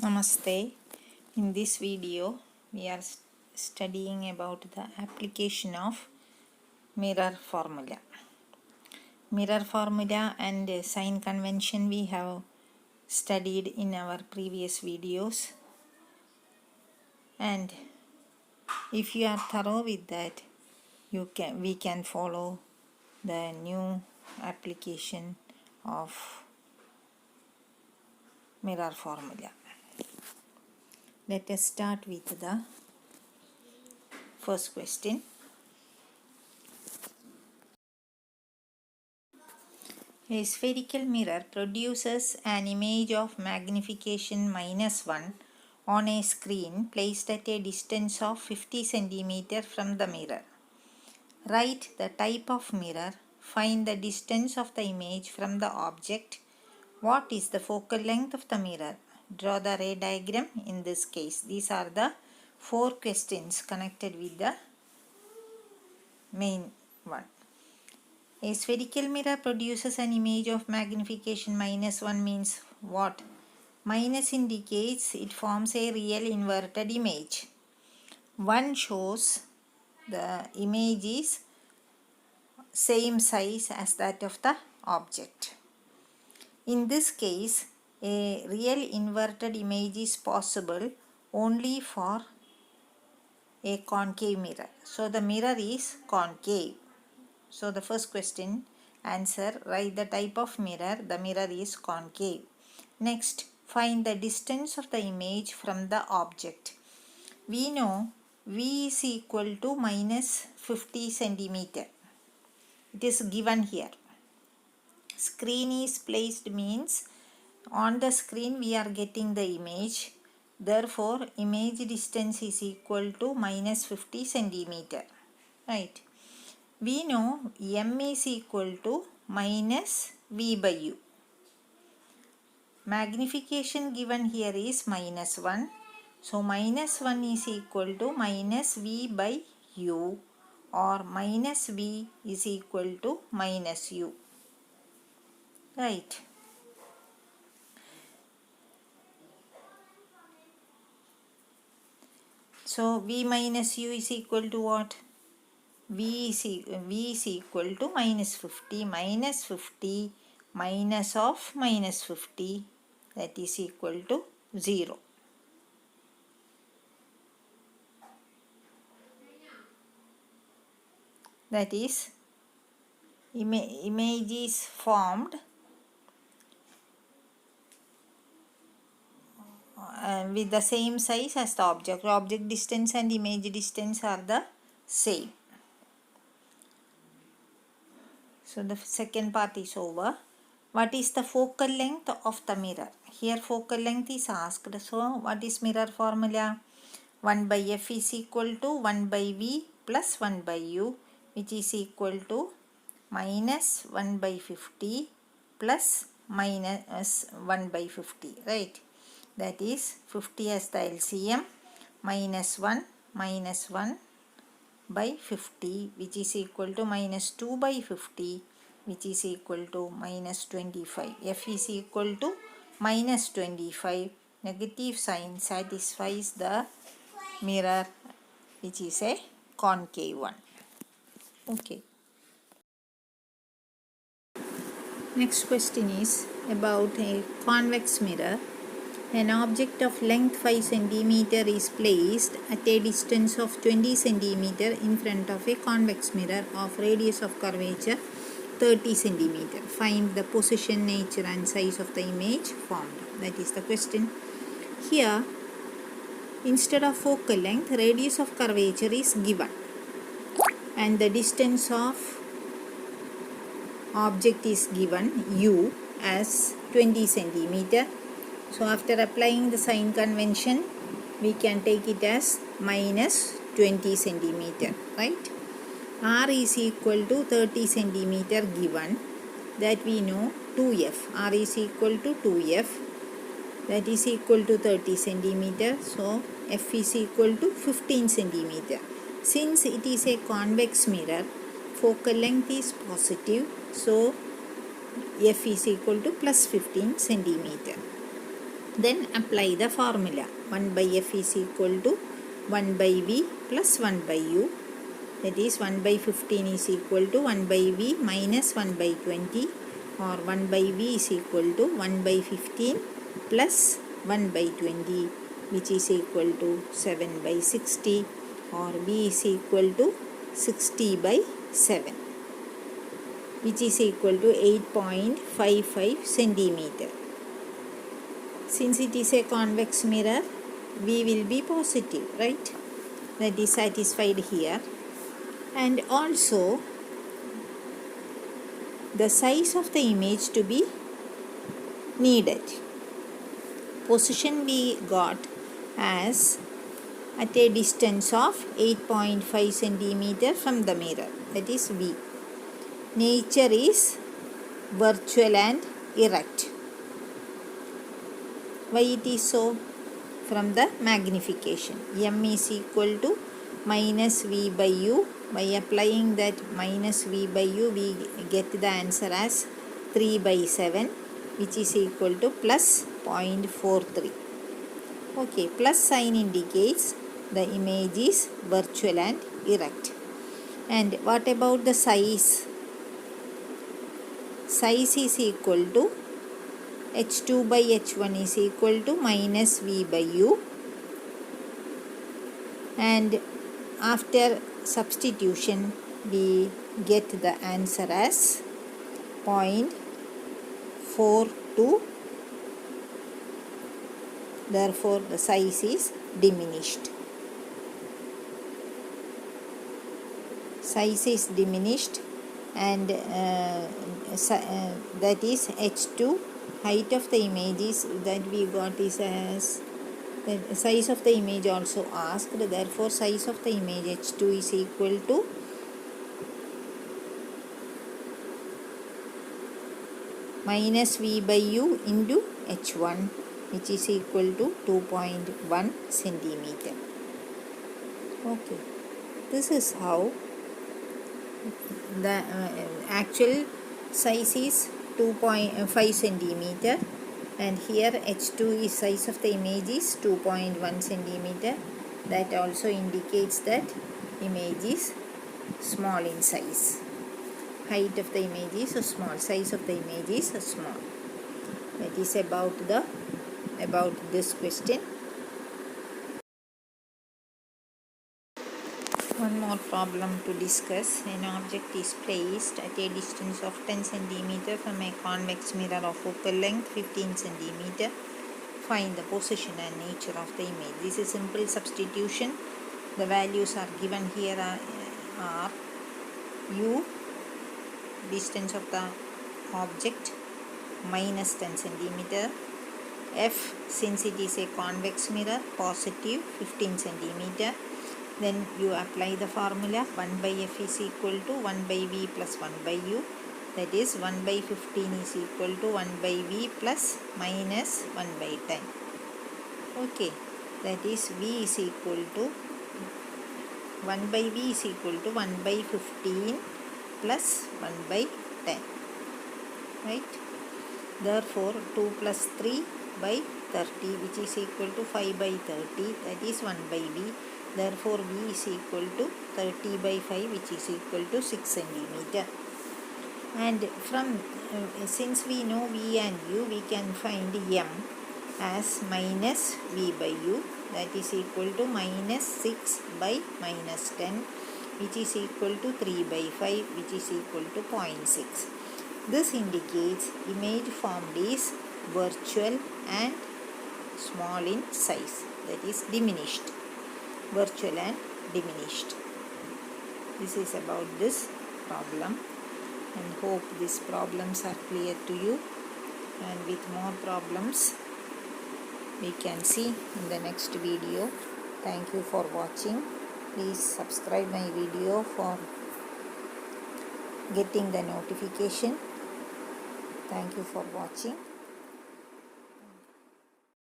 Namaste. In this video, we are studying about the application of mirror formula. Mirror formula and sign convention we have studied in our previous videos. And if you are thorough with that, we can follow the new application of mirror formula. Let us start with the first question. A spherical mirror produces an image of magnification -1 on a screen placed at a distance of 50 cm from the mirror. Write the type of mirror, find the distance of the image from the object. What is the focal length of the mirror? Draw the ray diagram in this case. These are the 4 questions connected with the main one. A spherical mirror produces an image of magnification -1 means what? Minus indicates it forms a real inverted image. 1 shows the image is same size as that of the object. In this case, a real inverted image is possible only for a concave mirror. So the mirror is concave. So the first question answer, write the type of mirror. The mirror is concave. Next, find the distance of the image from the object. We know V is equal to -50 cm. It is given here. Screen is placed means on the screen we are getting the image. Therefore, image distance is equal to -50 cm. Right. We know M is equal to -V by U. Magnification given here is -1. So -1 is equal to -V by U, or -V is equal to -U. Right. So V minus U is equal to what? V is equal to -50 minus 50 minus of -50, that is equal to 0. That is, image is formed with the same size as the object. Object distance and image distance are the same. So the second part is over. What is the focal length of the mirror? Here focal length is asked. So what is mirror formula? 1 by F is equal to 1 by V plus 1 by U, which is equal to -1 by 50 plus -1 by 50. Right? That is 50 as the LCM, -1 by 50, which is equal to -2 by 50, which is equal to -25. F is equal to -25. Negative sign satisfies the mirror, which is a concave one. Okay. Next question is about a convex mirror. An object of length 5 cm is placed at a distance of 20 cm in front of a convex mirror of radius of curvature 30 cm. Find the position, nature and size of the image formed. That is the question. Here, instead of focal length, radius of curvature is given. And the distance of object is given, U, as 20 cm. So after applying the sign convention, we can take it as -20 cm, right? R is equal to 30 cm given, that we know 2F. R is equal to 2F, that is equal to 30 cm. So F is equal to 15 cm. Since it is a convex mirror, focal length is positive. So F is equal to +15 cm. Then apply the formula. 1 by f is equal to 1 by v plus 1 by u. That is 1 by 15 is equal to 1 by v minus 1 by 20, or 1 by v is equal to 1 by 15 plus 1 by 20, which is equal to 7 by 60, or v is equal to 60 by 7, which is equal to 8.55 centimeter. Since it is a convex mirror, v will be positive, right? That is satisfied here. And also the size of the image to be needed. Position we got as at a distance of 8.5 centimeter from the mirror, that is v. Nature is virtual and erect. Why it is so? From the magnification. M is equal to minus v by u. By applying that minus v by u, we get the answer as 3 by 7, which is equal to plus 0.43. Okay, plus sign indicates the image is virtual and erect. And what about the size? Size is equal to h2 by h1 is equal to minus v by u. And after substitution, we get the answer as 0.42. Therefore, the size is diminished. Size is diminished, and that is h2. Height of the image is that we got is as the size of the image also asked. Therefore, size of the image h2 is equal to minus v by u into h1, which is equal to 2.1 centimeter. Okay, this is how the actual size is 2.5 centimeter, and here h2 is size of the image is 2.1 centimeter. That also indicates that image is small in size. Height of the image is small, size of the image is small. That is about this question. One more problem to discuss. An object is placed at a distance of 10 cm from a convex mirror of focal length 15 cm. Find the position and nature of the image. This is simple substitution. The values are given here are u, distance of the object, minus 10 cm. F, since it is a convex mirror, positive 15 cm. Then you apply the formula. 1 by f is equal to 1 by v plus 1 by u. That is 1 by 15 is equal to 1 by v plus minus 1 by 10. Okay, that is v is equal to 1 by v is equal to 1 by 15 plus 1 by 10. Right? Therefore, 2 plus 3 by 30, which is equal to 5 by 30. That is 1 by v. Therefore, v is equal to 30 by 5, which is equal to 6 centimeter. And from since we know v and u, we can find m as minus v by u. That is equal to minus 6 by minus 10, which is equal to 3 by 5, which is equal to 0.6. This indicates image formed is virtual and small in size. That is diminished. Virtual and diminished. This is about this problem, and hope these problems are clear to you, and with more problems we can see in the next video. Thank you for watching. Please subscribe my video for getting the notification. Thank you for watching.